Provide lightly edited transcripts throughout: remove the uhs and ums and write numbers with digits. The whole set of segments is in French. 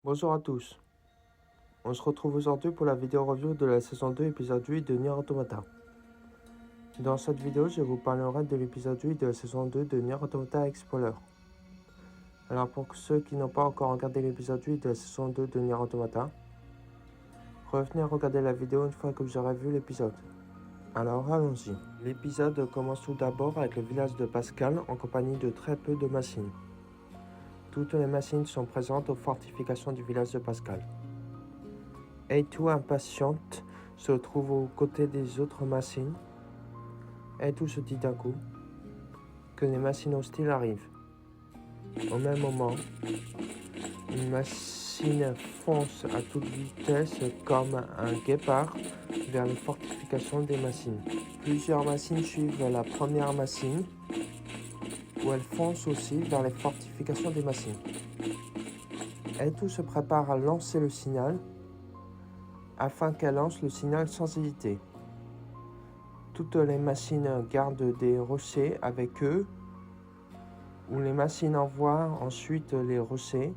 Bonjour à tous, on se retrouve aujourd'hui pour la vidéo review de la saison 2 épisode 8 de Nier Automata. Dans cette vidéo, je vous parlerai de l'épisode 8 de la saison 2 de Nier Automata Explorer. Alors pour ceux qui n'ont pas encore regardé l'épisode 8 de la saison 2 de Nier Automata, revenez regarder la vidéo une fois que vous aurez vu l'épisode. Alors allons-y. L'épisode commence tout d'abord avec le village de Pascal en compagnie de très peu de machines. Toutes les machines sont présentes aux fortifications du village de Pascal. Eitou, impatiente, se trouve aux côtés des autres machines. Eitou se dit d'un coup que les machines hostiles arrivent. Au même moment, une machine fonce à toute vitesse comme un guépard vers les fortifications des machines. Plusieurs machines suivent la première machine, où elle fonce aussi vers les fortifications des machines. Eitou se prépare à lancer le signal, afin qu'elle lance le signal sans hésiter. Toutes les machines gardent des rochers avec eux, où les machines envoient ensuite les rochers.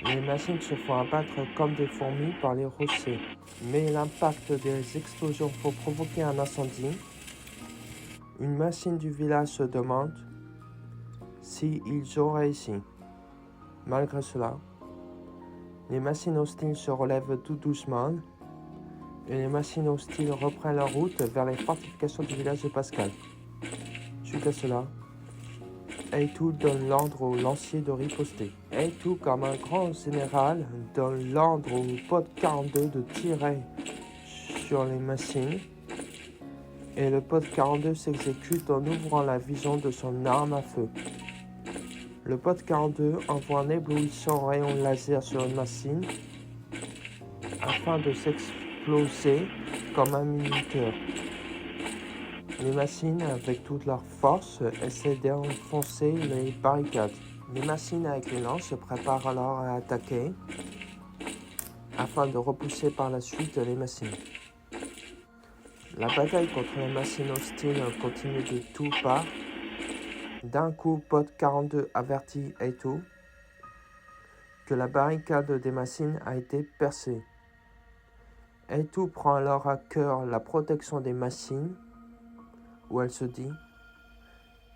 Les machines se font abattre comme des fourmis par les rochers, mais l'impact des explosions peut provoquer un incendie. Une machine du village se demande si ils ont réussi. Malgré cela, les machines hostiles se relèvent tout doucement et les machines hostiles reprennent leur route vers les fortifications du village de Pascal. Suite à cela, Eitou donne l'ordre aux lanciers de riposter. Eitou, comme un grand général, donne l'ordre au pod 42 de tirer sur les machines. Et le pod 42 s'exécute en ouvrant la vision de son arme à feu. Le pod 42 envoie un éblouissant rayon laser sur une machine afin de s'exploser comme un minuteur. Les machines, avec toute leur force, essaient d'enfoncer les barricades. Les machines avec les lances se préparent alors à attaquer afin de repousser par la suite les machines. La bataille contre les machines hostiles continue de toutes parts. D'un coup, Pod 42 avertit Eitou que la barricade des machines a été percée. Eitou prend alors à cœur la protection des machines, où elle se dit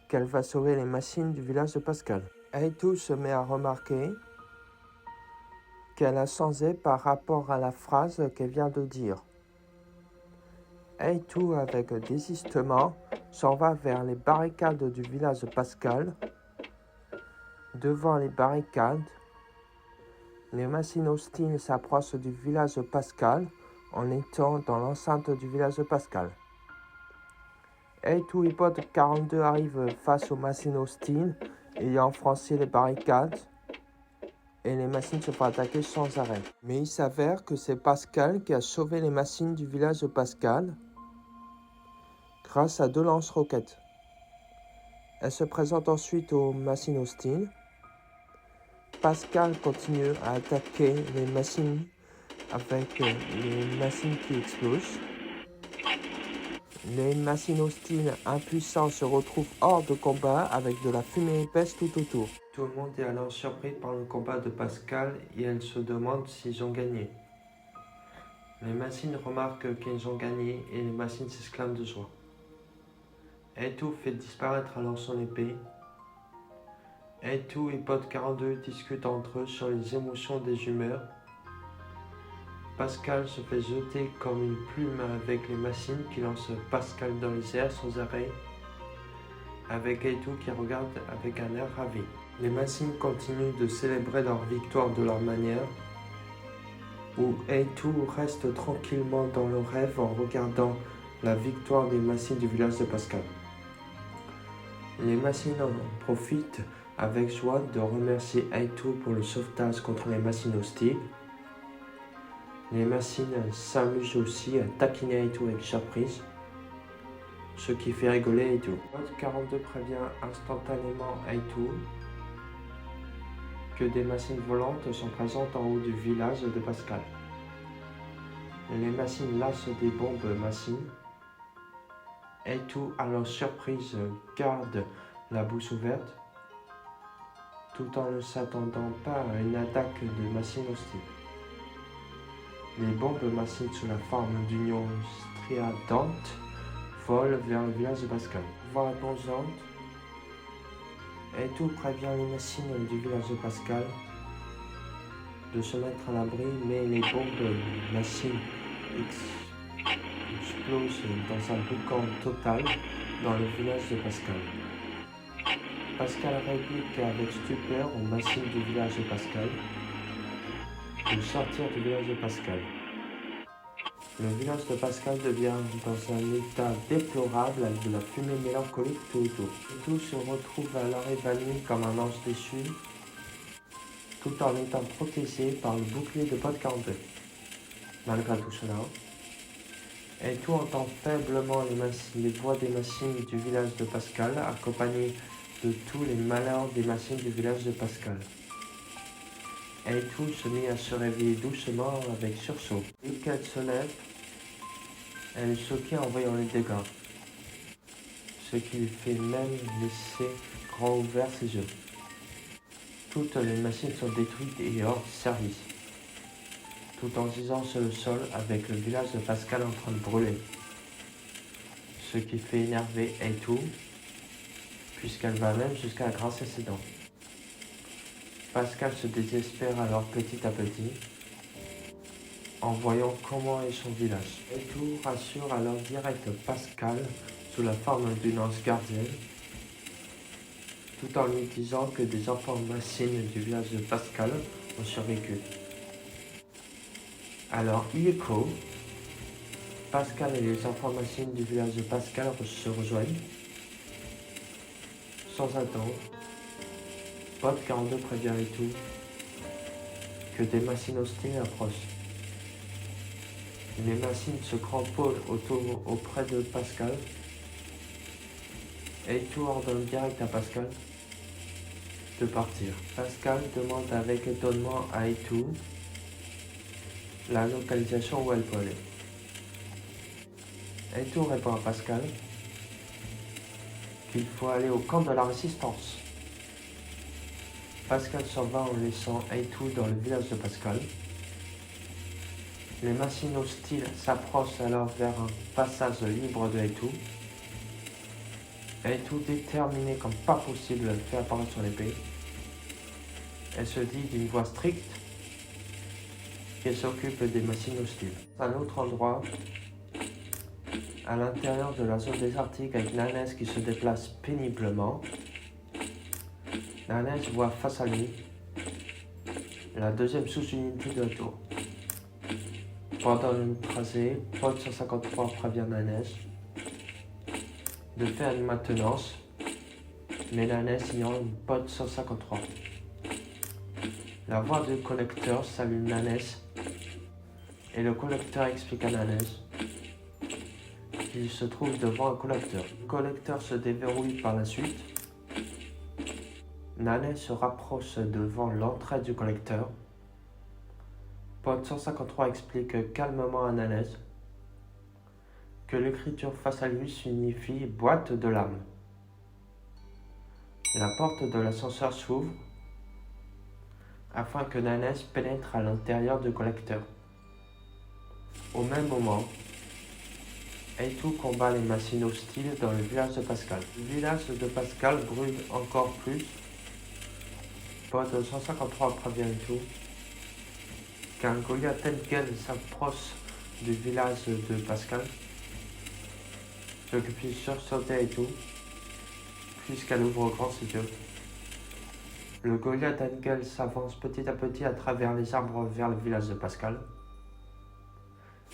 qu'elle va sauver les machines du village de Pascal. Eitou se met à remarquer qu'elle a changé par rapport à la phrase qu'elle vient de dire. Eitou, avec désistement, s'en va vers les barricades du village de Pascal. Devant les barricades, les machines hostiles s'approchent du village de Pascal en étant dans l'enceinte du village de Pascal. Eitou et Pod 42 arrivent face aux machines hostiles ayant franchi les barricades et les machines se font attaquer sans arrêt. Mais il s'avère que c'est Pascal qui a sauvé les machines du village de Pascal grâce à 2 lance-roquettes. Elle se présente ensuite aux machines hostiles. Pascal continue à attaquer les machines avec les machines qui explosent. Les machines hostiles impuissants se retrouvent hors de combat avec de la fumée épaisse tout autour. Tout le monde est alors surpris par le combat de Pascal et elle se demande s'ils ont gagné. Les machines remarquent qu'ils ont gagné et les machines s'exclament de joie. Eitou fait disparaître alors son épée. Eitou et Pod 42 discutent entre eux sur les émotions des humeurs. Pascal se fait jeter comme une plume avec les machines qui lancent Pascal dans les airs sans arrêt, avec Eitou qui regarde avec un air ravi. Les machines continuent de célébrer leur victoire de leur manière, où Eitou reste tranquillement dans le rêve en regardant la victoire des machines du village de Pascal. Les machines en profitent avec joie de remercier Eitou pour le sauvetage contre les machines hostiles. Les machines s'amusent aussi à taquiner Eitou avec surprise, ce qui fait rigoler Eitou. Pod 42 prévient instantanément Eitou que des machines volantes sont présentes en haut du village de Pascal. Les machines lâchent des bombes machines. Eitou, à leur surprise, garde la bouche ouverte. tout en ne s'attendant pas à une attaque de machines hostiles. Les bombes machines sous la forme d'union striatantes volent vers le village de Pascal. Voir imposante, Etoux prévient les machines du village de Pascal de se mettre à l'abri, mais les bombes machines explosent dans un boucan total dans le village de Pascal. Pascal réplique avec stupeur aux machines du village de Pascal de sortir du village de Pascal. Le village de Pascal devient dans un état déplorable avec de la fumée mélancolique tout autour. Tout se retrouve alors évanoui comme un ange déchu, tout en étant protégé par le bouclier de Pod 42. Malgré tout cela, Etoux entend faiblement les voix des machines du village de Pascal, accompagnées de tous les malheurs des machines du village de Pascal. Etoux se mit à se réveiller doucement avec sursaut. Dès qu'elle se lève, elle est choquée en voyant les dégâts, ce qui lui fait même laisser grand ouverts ses yeux. Toutes les machines sont détruites et hors service, tout en gisant sur le sol avec le village de Pascal en train de brûler, ce qui fait énerver Etoux, puisqu'elle va même jusqu'à grincer ses dents. Pascal se désespère alors petit à petit, en voyant comment est son village. Etoux rassure alors direct Pascal sous la forme d'une ange gardienne, tout en lui disant que des enfants machines du village de Pascal ont survécu. Alors illico, Pascal et les enfants machines du village de Pascal se rejoignent. Sans attendre, Pod 42 prévient Etoux que des machines hostiles approchent. Les machines se cramponnent auprès de Pascal. Etoux ordonne direct à Pascal de partir. Pascal demande avec étonnement à Etoux la localisation où elle peut aller. Etoux répond à Pascal qu'il faut aller au camp de la résistance. Pascal s'en va en laissant Etoux dans le village de Pascal. Les machines hostiles s'approchent alors vers un passage libre de Etoux. Etoux, déterminé comme pas possible, fait apparaître son épée. Elle se dit d'une voix stricte qu'elle s'occupe des machines hostiles. À un autre endroit, à l'intérieur de la zone désertique avec Nanès qui se déplace péniblement, Nanès voit face à lui la deuxième sous-unité de la tour. Pendant le trajet, Pod 153 prévient Nanès de faire une maintenance, mais Nanès ignore Pod 153. La voix du collecteur salue Nanès et le collecteur explique à Nanès qu'il se trouve devant un collecteur. Le collecteur se déverrouille par la suite. Nanès se rapproche devant l'entrée du collecteur. Pod 153 explique calmement à Nanès que l'écriture face à lui signifie boîte de l'âme. La porte de l'ascenseur s'ouvre afin que Nanès pénètre à l'intérieur du collecteur. Au même moment, Etoux combat les machines hostiles dans le village de Pascal. Le village de Pascal brûle encore plus. Pod 153 prévient Etoux qu'un Goliath Tengen s'approche du village de Pascal, ce qui fait sursauter Etoux, puisqu'elle ouvre grand ses yeux. Le Goliath Tengen s'avance petit à petit à travers les arbres vers le village de Pascal.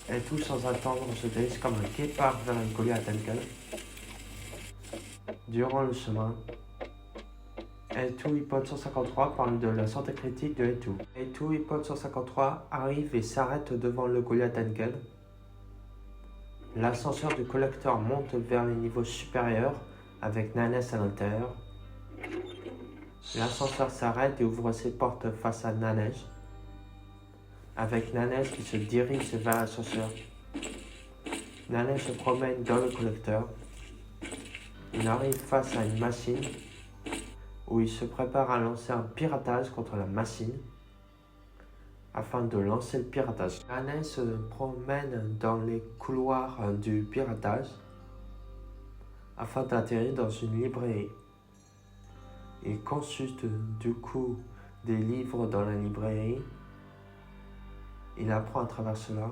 Etoux, sans attendre, se dirige comme un guépard vers le Goliath Tengen. Durant le chemin, Etoux et Pod 153 parlent de la santé critique de Etoux. Etoux et Pod 153 arrivent et s'arrêtent devant le Goliath Tengen. L'ascenseur du collecteur monte vers les niveaux supérieurs avec Nanès à l'intérieur. L'ascenseur s'arrête et ouvre ses portes face à Nanès, avec Nanès qui se dirige vers l'ascenseur. Nanès se promène dans le collecteur. Il arrive face à une machine où il se prépare à lancer un piratage contre la machine afin de lancer le piratage. Nanes se promène dans les couloirs du piratage afin d'atterrir dans une librairie. Il consulte du coup des livres dans la librairie. Il apprend à travers cela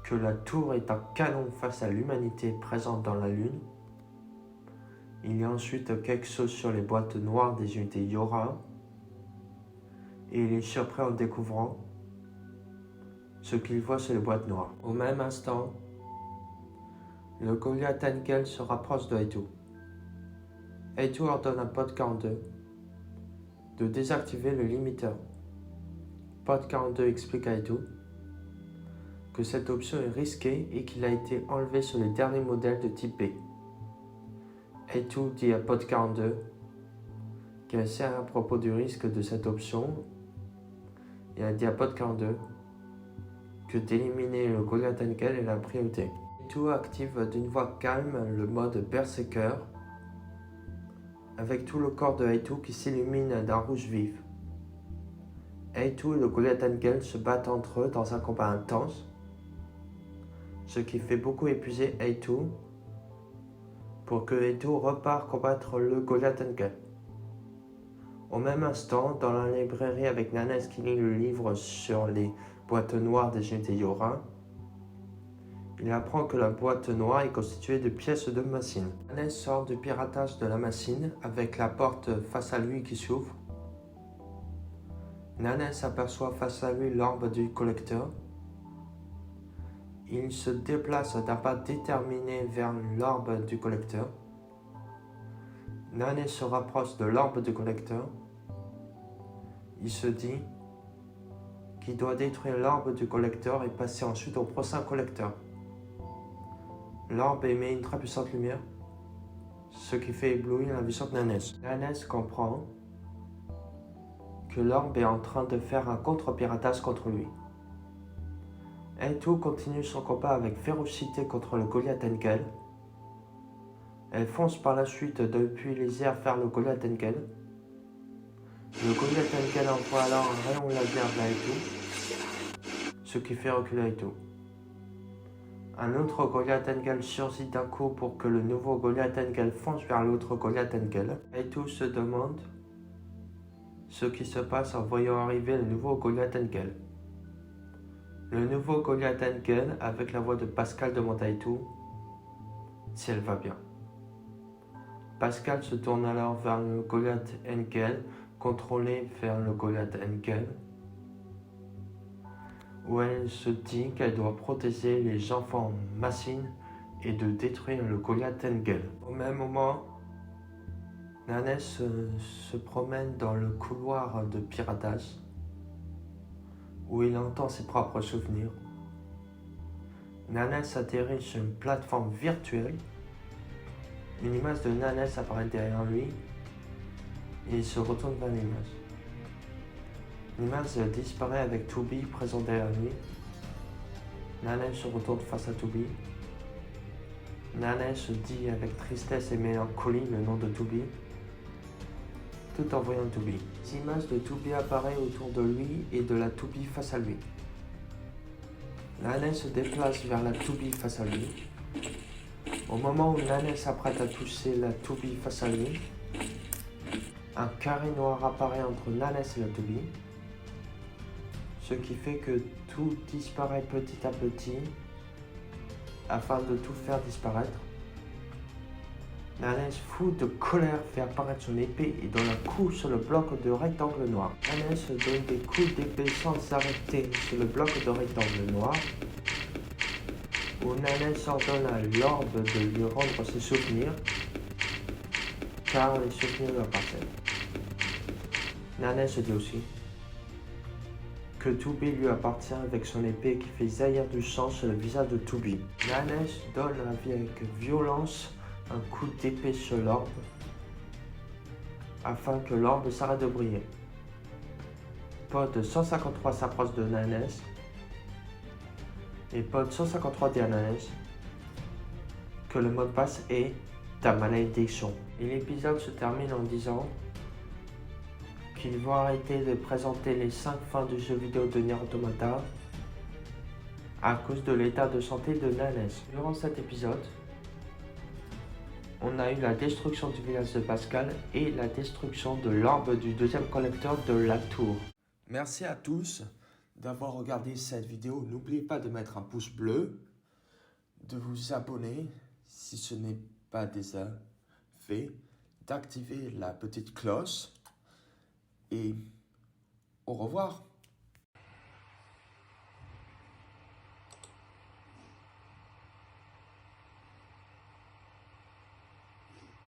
que la tour est un canon face à l'humanité présente dans la Lune. Il y a ensuite quelque chose sur les boîtes noires des unités Yora. Et il est surpris en découvrant ce qu'il voit sur les boîtes noires. Au même instant, le Goliath Engel se rapproche de Aitu. Aitu ordonne à Pod 42 de désactiver le limiteur. Pod 42 explique à Aitu que cette option est risquée et qu'il a été enlevé sur les derniers modèles de type B. Aitu dit à Pod 42 qu'il sait à propos du risque de cette option et a dit à Pod 42 que d'éliminer le Goliath Engel est la priorité. Aitu active d'une voix calme le mode Berserker avec tout le corps de Aitu qui s'illumine d'un rouge vif. Aitu et le Goliath Engel se battent entre eux dans un combat intense, ce qui fait beaucoup épuiser Aitu pour que Aitu repart combattre le Goliath Engel. Au même instant, dans la librairie avec Nanes qui lit le livre sur les boîtes noires des unités Yora, il apprend que la boîte noire est constituée de pièces de machine. Nanes sort du piratage de la machine avec la porte face à lui qui s'ouvre. Nanes aperçoit face à lui l'orbe du collecteur. Il se déplace d'un pas déterminé vers l'orbe du collecteur. Nanes se rapproche de l'orbe du collecteur. Il se dit qu'il doit détruire l'orbe du collecteur et passer ensuite au prochain collecteur. L'orbe émet une très puissante lumière, ce qui fait éblouir la vision de Nanes. Nanes comprend que l'orbe est en train de faire un contre-piratage contre lui. Aitu continue son combat avec férocité contre le Goliath Engel. Elle fonce par la suite depuis les airs vers le Goliath Engel. Le Goliath Engel envoie alors un rayon laser vers Aitu, ce qui fait reculer Aitu. Un autre Goliath Engel surgit d'un coup pour que le nouveau Goliath Engel fonce vers l'autre Goliath Engel. Aitu se demande ce qui se passe en voyant arriver le nouveau Goliath Engel. Le nouveau Goliath Engel, avec la voix de Pascal, demande à Aitu si elle va bien. Pascal se tourne alors vers le Goliath Engel, contrôlé vers le Goliath Engel, où elle se dit qu'elle doit protéger les enfants machines et de détruire le Goliath Engel. Au même moment, Nanes se promène dans le couloir de piratage, où il entend ses propres souvenirs. Nanes atterrit sur une plateforme virtuelle. Une image de Nanes apparaît derrière lui et il se retourne vers l'image. L'image disparaît avec Tubi présent derrière lui. Nanes se retourne face à Tubi. Nanes dit avec tristesse et mélancolie le nom de Tubi, tout en voyant Tubi. Une image de Tubi apparaît autour de lui et de la Tubi face à lui. Nanes se déplace vers la Tubi face à lui. Au moment où Nanes s'apprête à toucher la Tubi face à lui, un carré noir apparaît entre Nanes et la Tubi, ce qui fait que tout disparaît petit à petit afin de tout faire disparaître. Nanes, fou de colère, fait apparaître son épée et donne un coup sur le bloc de rectangle noir. Nanes donne des coups d'épée sans s'arrêter sur le bloc de rectangle noir, où Nanes ordonne à l'orbe de lui rendre ses souvenirs, car les souvenirs lui appartiennent. Nanes dit aussi que Tubi lui appartient avec son épée qui fait jaillir du sang sur le visage de Tubi. Nanes donne avec violence un coup d'épée sur l'orbe afin que l'orbe s'arrête de briller. Pod 153 s'approche de Nanes et Pod 153 dit à Nanes que le mot de passe est ta malédiction. Et l'épisode se termine en disant qu'ils vont arrêter de présenter les 5 fins du jeu vidéo de Nier Automata à cause de l'état de santé de Nanès. Durant cet épisode, on a eu la destruction du village de Pascal et la destruction de l'orbe du deuxième collecteur de la tour. Merci à tous d'avoir regardé cette vidéo. N'oubliez pas de mettre un pouce bleu, de vous abonner si ce n'est pas déjà fait, d'activer la petite cloche et au revoir.